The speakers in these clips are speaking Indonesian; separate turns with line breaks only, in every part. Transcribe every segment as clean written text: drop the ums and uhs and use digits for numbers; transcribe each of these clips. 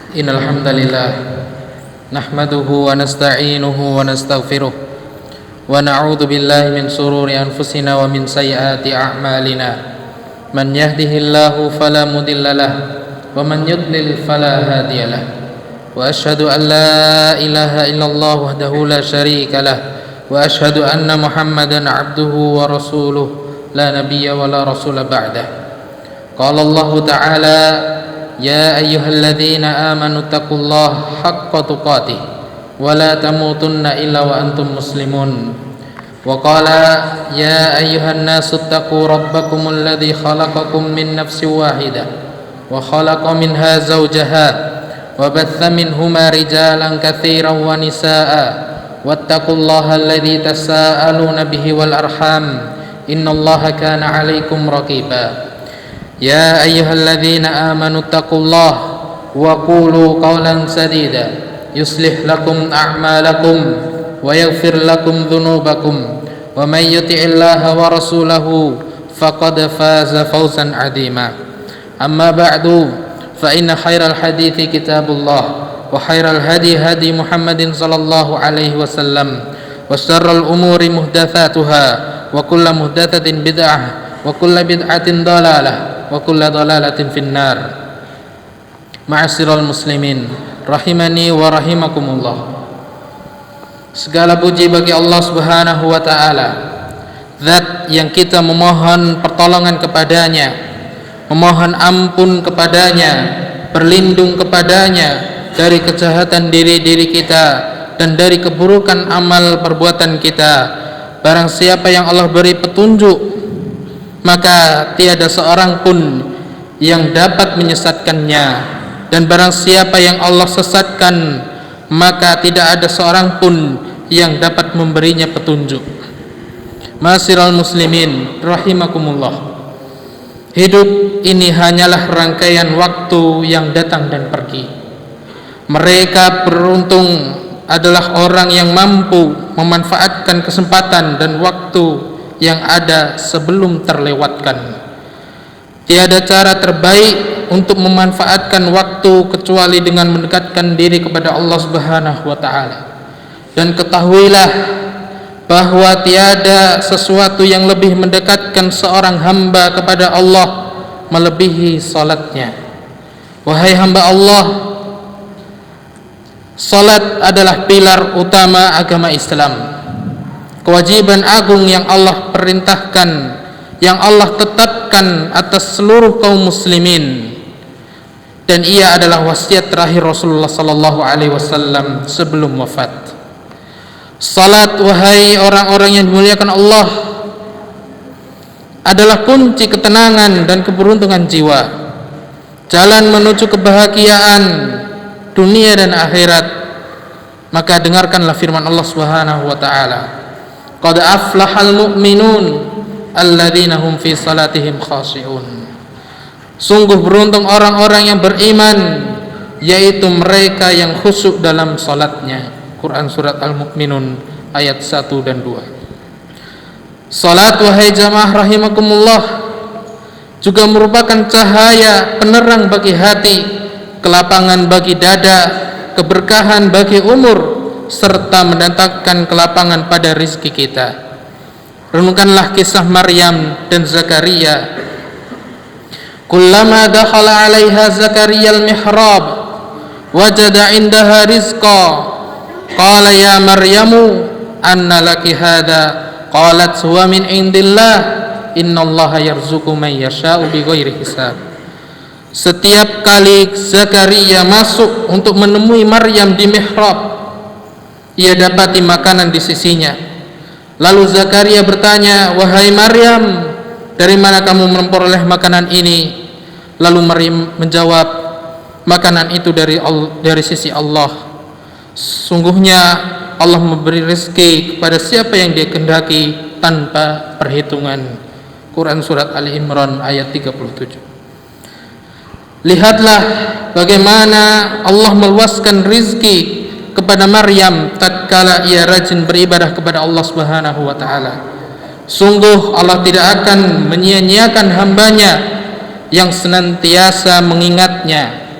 Innal hamdalillah nahmaduhu wa nasta'inuhu wa nastaghfiruh wa na'udzu billahi min shururi anfusina wa min sayyiati a'malina. Man yahdihillahu fala mudhillalah wa man yudlil fala hadiyalah. Wa asyhadu an la ilaha illallah wahdahu la syarika lah wa asyhadu anna Muhammadan 'abduhu wa rasuluh la nabiyya wa la rasula ba'dah. Qala Allah ta'ala: Ya ayyuhalladzina amanu taqullaha haqqa tuqatih wa la tamutunna illa wa antum muslimun. Wa qala: Ya ayyuhan nasu taqu rabbakumul ladzi khalaqakum min nafsin wahidah wa khalaqa minha zawjaha wa batha minhuma rijalan katsiran wa nisaa'a wattaqullaha alladzi tasaaluna bihi wal arham innallaha kana 'alaikum raqiba. Ya ayyuhalladzina amanu taqullaha wa qulu qawlan sadida yuslih lakum a'malakum wa yaghfir lakum dhunubakum wa may yuti'illaha wa rasulahu faqad faza fawzan 'azima. Amma ba'du, fa inna khairal hadithi kitabullah wa khairal hadi hadi Muhammadin sallallahu alaihi wasallam wa syarrul umuri muhdatsatuha wa kullu muhdatsatin bid'ah wa kullu bid'atin dhalalah wa kullu dhalalatin finnar. Ma'asyiral muslimin rahimani wa rahimakumullah. Segala puji bagi Allah Subhanahu wa taala, zat yang kita memohon pertolongan kepadanya, memohon ampun kepadanya, berlindung kepadanya dari kejahatan diri-diri kita dan dari keburukan amal perbuatan kita. Barang siapa yang Allah beri petunjuk, maka tiada seorang pun yang dapat menyesatkannya, dan barang siapa yang Allah sesatkan, maka tidak ada seorang pun yang dapat memberinya petunjuk. Ma'asyiral muslimin rahimakumullah. Hidup ini hanyalah rangkaian waktu yang datang dan pergi. Mereka beruntung adalah orang yang mampu memanfaatkan kesempatan dan waktu yang ada sebelum terlewatkan. Tiada cara terbaik untuk memanfaatkan waktu kecuali dengan mendekatkan diri kepada Allah Subhanahu wa taala. Dan ketahuilah bahwa tiada sesuatu yang lebih mendekatkan seorang hamba kepada Allah melebihi salatnya. Wahai hamba Allah, salat adalah pilar utama agama Islam. Kewajiban agung yang Allah perintahkan, yang Allah tetapkan atas seluruh kaum muslimin, dan ia adalah wasiat terakhir Rasulullah sallallahu alaihi wasallam sebelum wafat. Salat, wahai orang-orang yang dimuliakan Allah, adalah kunci ketenangan dan keberuntungan jiwa, jalan menuju kebahagiaan dunia dan akhirat. Maka dengarkanlah firman Allah Subhanahu wa taala: Qad aflahal mu'minun alladzina hum fi salatihim khashi'un. Sungguh beruntung orang-orang yang beriman, yaitu mereka yang khusyuk dalam salatnya. Quran surat Al-Mu'minun ayat 1 dan 2. Salat, wahai jamaah rahimakumullah, juga merupakan cahaya penerang bagi hati, kelapangan bagi dada, keberkahan bagi umur, serta mendatangkan kelapangan pada rizki kita. Renungkanlah kisah Maryam dan Zakaria. Kullama dakhala 'alaiha Zakaria al-mihrab wajada 'indaha rizqa qala ya Maryamu anna laki hadha qalat huwa min 'indillah innallaha yarzuqu man yasha'u bighairi hisab. Setiap kali Zakaria masuk untuk menemui Maryam di mihrab, ia dapati makanan di sisinya. Lalu Zakaria bertanya, "Wahai Maryam, dari mana kamu memperoleh makanan ini?" Lalu Maryam menjawab, "Makanan itu dari sisi Allah. Sungguhnya Allah memberi rezeki kepada siapa yang Dia kehendaki tanpa perhitungan." Quran surat Ali Imran ayat 37. Lihatlah bagaimana Allah meluaskan rizki kepada Maryam tatkala ia rajin beribadah kepada Allah Subhanahu wa taala. Sungguh Allah tidak akan menyia-nyiakan hambanya yang senantiasa mengingatnya.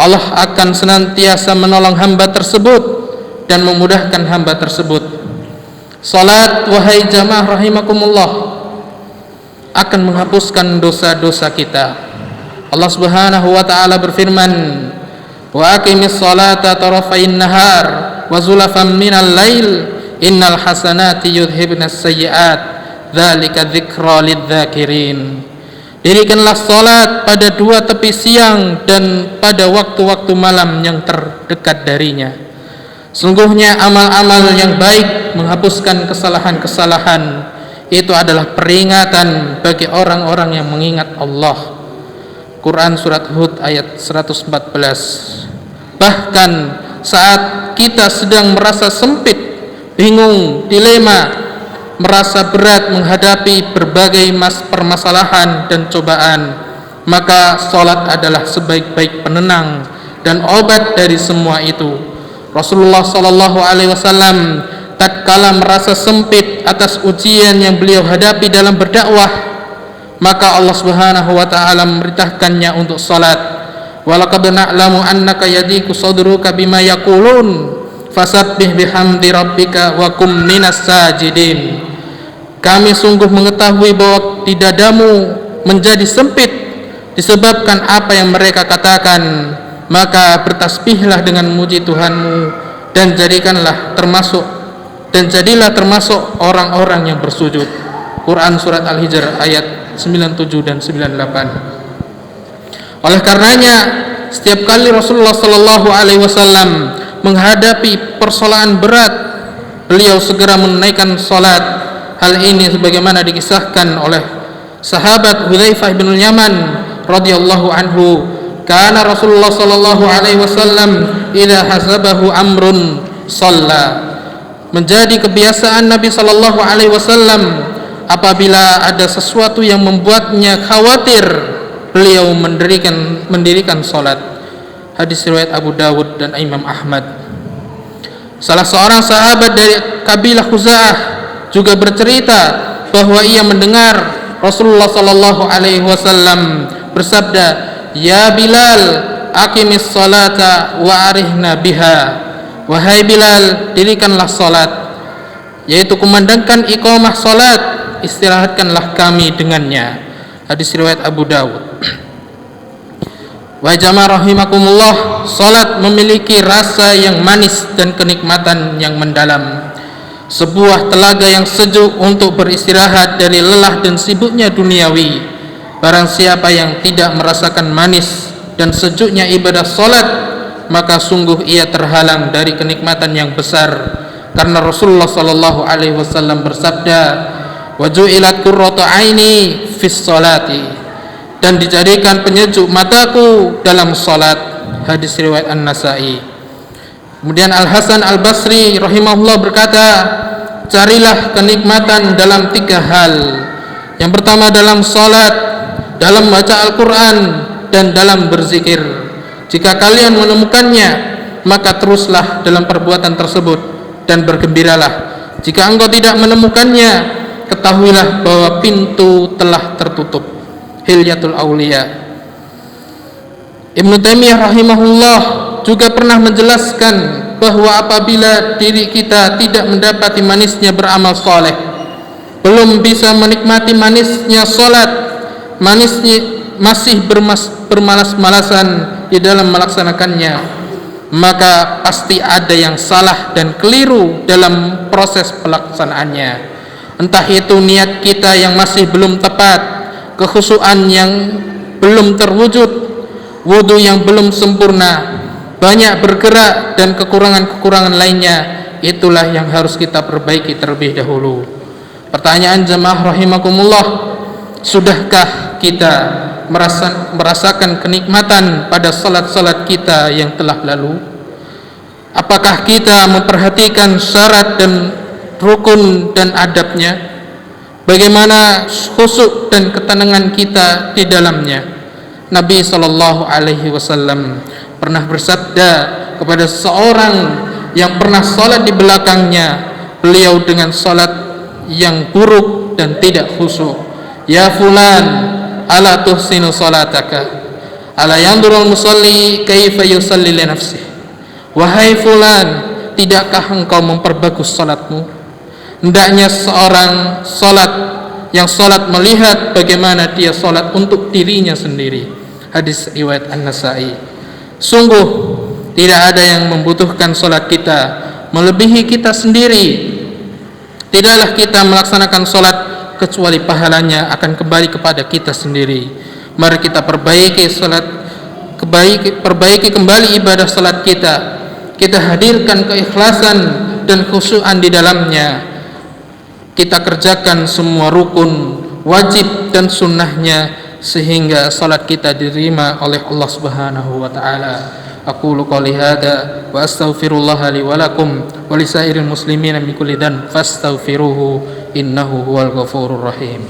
Allah akan senantiasa menolong hamba tersebut dan memudahkan hamba tersebut. Salat, wahai jamaah rahimakumullah, akan menghapuskan dosa-dosa kita. Allah Subhanahu wa taala berfirman, "Wa aqimis salata tarafayn nahar wa zulafan minal lail, innal hasanati yudhibnas sayyi'at, dzalika dzikra lidz-dzakirin." Dirikanlah salat pada dua tepi siang dan pada waktu-waktu malam yang terdekat darinya. Sungguhnya amal-amal yang baik menghapuskan kesalahan-kesalahan. Itu adalah peringatan bagi orang-orang yang mengingat Allah. Quran Surat Hud ayat 114. Bahkan saat kita sedang merasa sempit, bingung, dilema, merasa berat menghadapi berbagai permasalahan dan cobaan, maka salat adalah sebaik-baik penenang dan obat dari semua itu. Rasulullah sallallahu alaihi wasallam tatkala merasa sempit atas ujian yang beliau hadapi dalam berdakwah, maka Allah Subhanahu wa taala memerintahkannya untuk salat. Walaqad na'lamu annaka yadiku sadruka bima yaqulun fasabbih bihamdi rabbika wa kum minas sajidin. Kami sungguh mengetahui bahwa di dadamu menjadi sempit disebabkan apa yang mereka katakan, maka bertasbihlah dengan muji Tuhanmu dan jadilah termasuk orang-orang yang bersujud. Quran Surat Al-Hijr ayat 97 dan 98. Oleh karenanya, setiap kali Rasulullah sallallahu alaihi wasallam menghadapi persoalan berat, beliau segera menaikkan salat. Hal ini sebagaimana dikisahkan oleh sahabat Hudzaifah bin Yaman radhiyallahu anhu, kana Rasulullah sallallahu alaihi wasallam idza hasabahu amrun shalla. Menjadi kebiasaan Nabi sallallahu alaihi wasallam apabila ada sesuatu yang membuatnya khawatir, beliau mendirikan salat. Hadis riwayat Abu Dawud dan Imam Ahmad. Salah seorang sahabat dari kabilah Khuza'ah juga bercerita bahwa ia mendengar Rasulullah sallallahu alaihi wasallam bersabda, "Ya Bilal, aqimis salata wa arihna biha." Wahai Bilal, dirikanlah salat, yaitu kumandangkan iqamah salat, istirahatkanlah kami dengannya. Hadis riwayat Abu Dawud. Wa jamaah rahimakumullah, salat memiliki rasa yang manis dan kenikmatan yang mendalam. Sebuah telaga yang sejuk untuk beristirahat dari lelah dan sibuknya duniawi. Barang siapa yang tidak merasakan manis dan sejuknya ibadah salat, maka sungguh ia terhalang dari kenikmatan yang besar. Karena Rasulullah sallallahu alaihi wasallam bersabda, "Wa ju'ilat qurratu aini fis salati." Dan dijadikan penyejuk mataku dalam salat. Hadis riwayat An-Nasa'i. Kemudian Al-Hasan Al-Basri rahimahullah berkata, carilah kenikmatan dalam 3 hal. Yang pertama dalam salat, dalam baca Al-Quran, dan dalam berzikir. Jika kalian menemukannya, maka teruslah dalam perbuatan tersebut dan bergembiralah. Jika engkau tidak menemukannya, ketahuilah bahwa pintu telah tertutup. Hilyatul Auliya. Ibnu Taimiyah rahimahullah juga pernah menjelaskan bahwa apabila diri kita tidak mendapati manisnya beramal soleh, belum bisa menikmati manisnya salat, manisnya masih bermalas-malasan di dalam melaksanakannya, maka pasti ada yang salah dan keliru dalam proses pelaksanaannya. Entah itu niat kita yang masih belum tepat, kekhusyuan yang belum terwujud, wudu yang belum sempurna, banyak bergerak, dan kekurangan-kekurangan lainnya. Itulah yang harus kita perbaiki terlebih dahulu. Pertanyaan jemaah rahimakumullah, sudahkah kita merasakan kenikmatan pada salat-salat kita yang telah lalu? Apakah kita memperhatikan syarat dan rukun dan adabnya? Bagaimana khusyuk dan ketenangan kita di dalamnya? Nabi sallallahu alaihi wasallam pernah bersabda kepada seorang yang pernah salat di belakangnya, beliau dengan salat yang buruk dan tidak khusyuk, "Ya fulan, ala tuhsinu salataka?" Ala yanzurul musalli kaifa yusalli li nafsihi. Wahai fulan, tidakkah engkau memperbagus salatmu? Hendaknya seorang salat yang salat melihat bagaimana dia salat untuk dirinya sendiri. Hadis riwayat An-Nasa'i. Sungguh tidak ada yang membutuhkan salat kita melebihi kita sendiri. Tidaklah kita melaksanakan salat kecuali pahalanya akan kembali kepada kita sendiri. Mari kita perbaiki salat, perbaiki kembali ibadah salat kita. Kita hadirkan keikhlasan dan khusyuan di dalamnya. Kita kerjakan semua rukun, wajib dan sunnahnya sehingga salat kita diterima oleh Allah Subhanahu wa taala. Aqulu qouli hadza wa astaghfirullah li wa lakum wa lisairil muslimin min kulli dhanb fastaghfiruhu innahu huwal ghafurur rahim.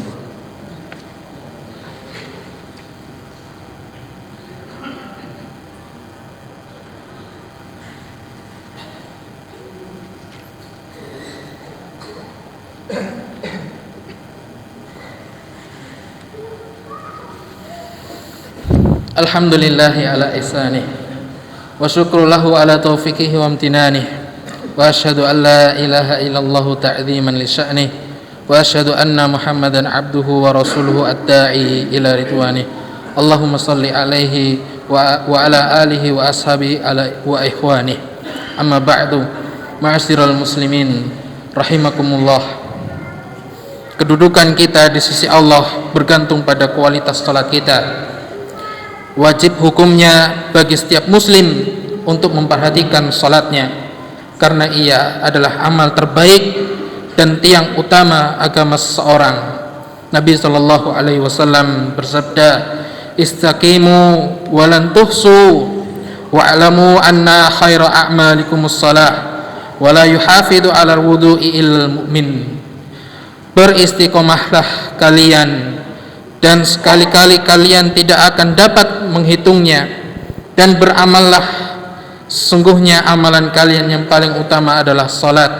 Alhamdulillahi ala ihsanih wa syukru lahu ala taufiqihi wa amtinanih wa asyhadu an la ilaha illallah ta'ziman li sya'nih wa asyhadu anna Muhammadan abduhu wa rasuluhu ad-da'i ila ridwanih. Allahumma salli alaihi wa ala alihi wa ashabihi wa ikhwanih. Amma ba'du, ma'asyiral muslimin rahimakumullah. Kedudukan kita di sisi Allah bergantung pada kualitas salat kita. Wajib hukumnya bagi setiap muslim untuk memperhatikan salatnya, karena ia adalah amal terbaik dan tiang utama agama seseorang. Nabi SAW bersabda, istaqimu walan tuhsu wa'lamu anna khaira a'malikumus salah wa la yuhafidu 'ala al-wudu'i illal mu'min. Beristiqomahlah kalian dan sekali-kali kalian tidak akan dapat menghitungnya, dan beramallah, sesungguhnya amalan kalian yang paling utama adalah salat,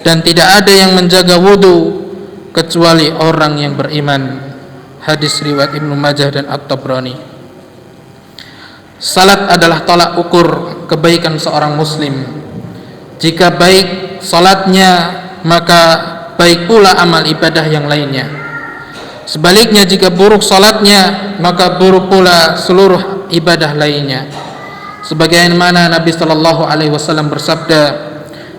dan tidak ada yang menjaga wudu kecuali orang yang beriman. Hadis riwayat Ibnu Majah dan At-Tabrani. Salat adalah tolak ukur kebaikan seorang muslim. Jika baik salatnya, maka baik pula amal ibadah yang lainnya. Sebaliknya, jika buruk salatnya, maka buruk pula seluruh ibadah lainnya. Sebagaimana Nabi SAW bersabda,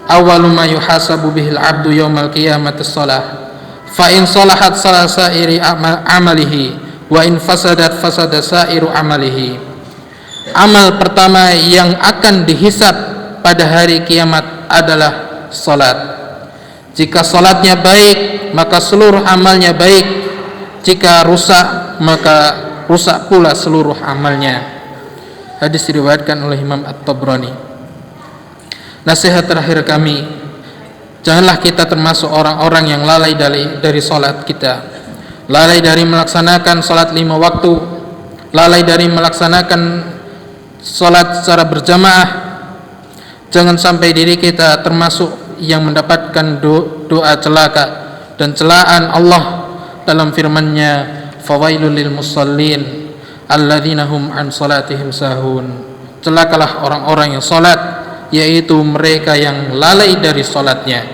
awwalu ma yuhasabu bihil abdu yaumal qiyamati shalah, fa in salahat sairi amalihi wa in fasadat fasada sairu amalihi. Amal pertama yang akan dihisab pada hari kiamat adalah salat. Jika salatnya baik, maka seluruh amalnya baik. Jika rusak, maka rusak pula seluruh amalnya. Hadis diriwayatkan oleh Imam At-Tabrani. Nasihat terakhir kami, janganlah kita termasuk orang-orang yang lalai dari salat kita. Lalai dari melaksanakan salat 5 waktu, lalai dari melaksanakan salat secara berjamaah. Jangan sampai diri kita termasuk yang mendapatkan doa celaka dan celaan Allah dalam firman-Nya, fawailul lil musallin alladzina hum an salatihim sahun. Celakalah orang-orang yang salat, yaitu mereka yang lalai dari salatnya.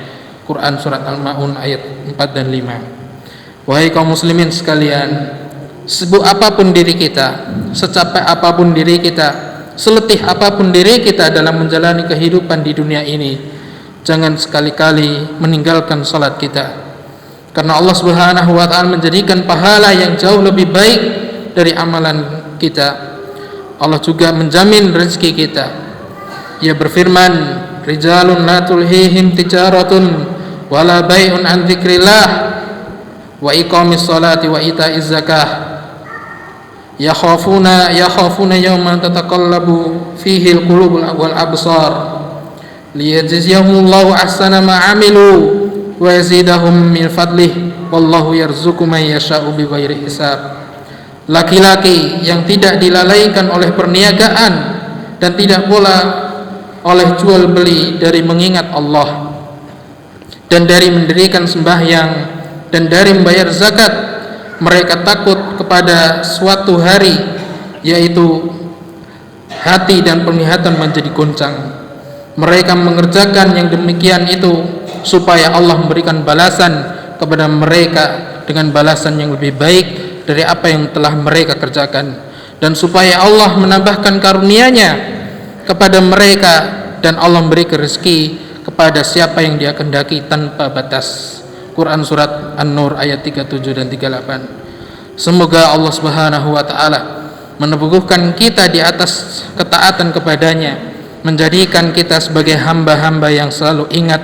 Quran surat Al-Maun ayat 4 dan 5. Wahai kaum muslimin sekalian, sibuk apapun diri kita, secapek apapun diri kita, seletih apapun diri kita dalam menjalani kehidupan di dunia ini, jangan sekali-kali meninggalkan salat kita. Karena Allah Subhanahu wa taala menjadikan pahala yang jauh lebih baik dari amalan kita. Allah juga menjamin rezeki kita. Ia berfirman, rijalun la tulhihim tijaratun wala bai'un an dzikrillah wa iqamis salati wa ita'iz zakah yakhafuna yawman tataqallabu fihi alqulub wal absar liyajziyahumullahu ahsana ma 'amilu wa yazidahum min fadlih wallahu yarzuqu man yasha'u bighairi hisab. Laki-laki yang tidak dilalaikan oleh perniagaan dan tidak pula oleh jual beli dari mengingat Allah dan dari mendirikan sembahyang dan dari membayar zakat, mereka takut kepada suatu hari yaitu hati dan penglihatan menjadi goncang. Mereka mengerjakan yang demikian itu supaya Allah memberikan balasan kepada mereka dengan balasan yang lebih baik dari apa yang telah mereka kerjakan, dan supaya Allah menambahkan karunia-Nya kepada mereka, dan Allah memberi rezeki kepada siapa yang Dia kehendaki tanpa batas. Quran surat An-Nur ayat 37 dan 38. Semoga Allah Subhanahu wa taala meneguhkan kita di atas ketaatan kepada-Nya, menjadikan kita sebagai hamba-hamba yang selalu ingat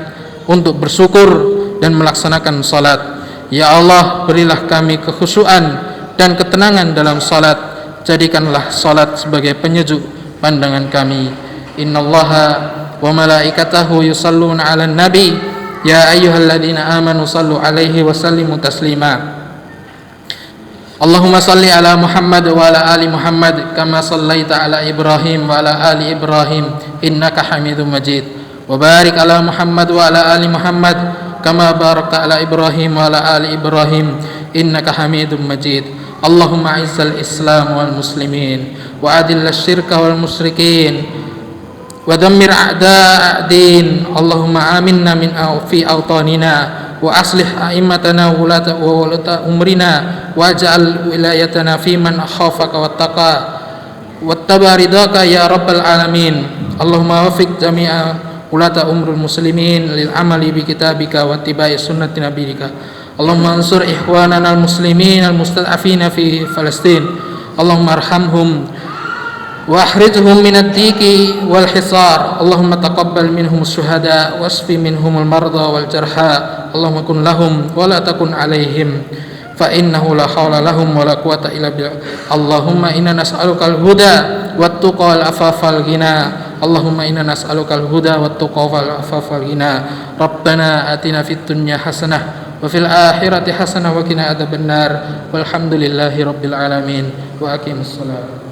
untuk bersyukur dan melaksanakan salat. Ya Allah, berilah kami kekhusyuan dan ketenangan dalam salat. Jadikanlah salat sebagai penyejuk pandangan kami. Innallaha wa malaikatahu yusalluna 'alan nabi ya ayyuhalladzina amanu sallu 'alaihi wa sallimu taslima. Allahumma salli ala Muhammad wa ala ali Muhammad kama sallaita ala Ibrahim wa ala ali Ibrahim innaka Hamidum Majid. Wa barik ala Muhammad wa ala ali Muhammad kama barakta ala Ibrahim wa ala ali Ibrahim innaka Hamidum Majid. Allahumma izzal Islam wal muslimin wa adil asyirka wal musyrikin wa dammir a'da'a din. Allahumma aminna min fi awtanina wa aslih a'immatana wa wulata umrina waj'al wilayatana fi man khafaka wattaqa wattaba ridaka ya rabbal alamin. Allahumma wafiq jami'a wulata umrul muslimin lil amali bi kitabika wa ittiba'i sunnati nabiyyika. Allahumma ansur ikhwanana al muslimin al mustad'afina fi Palestin. Allahumma arhamhum wa akhrijhum min ad-diki wal hisar. Allahumma taqabbal minhum syuhada wasfi minhum al marda wal jarha. Allahumma kun lahum wa la takun alaihim fa innahu la hawla lahum wa la quwwata illa billah. Allahumma inna nas'aluka al huda wat tuqa wal afafa wal ghina. Allahumma inna nas'aluka al huda wat tuqa wal afafa wal ghina. Rabbana atina fid dunya hasanah wa fil akhirati hasanah wa qina adzabannar. Walhamdulillahi rabbil alamin wa aqimus salat.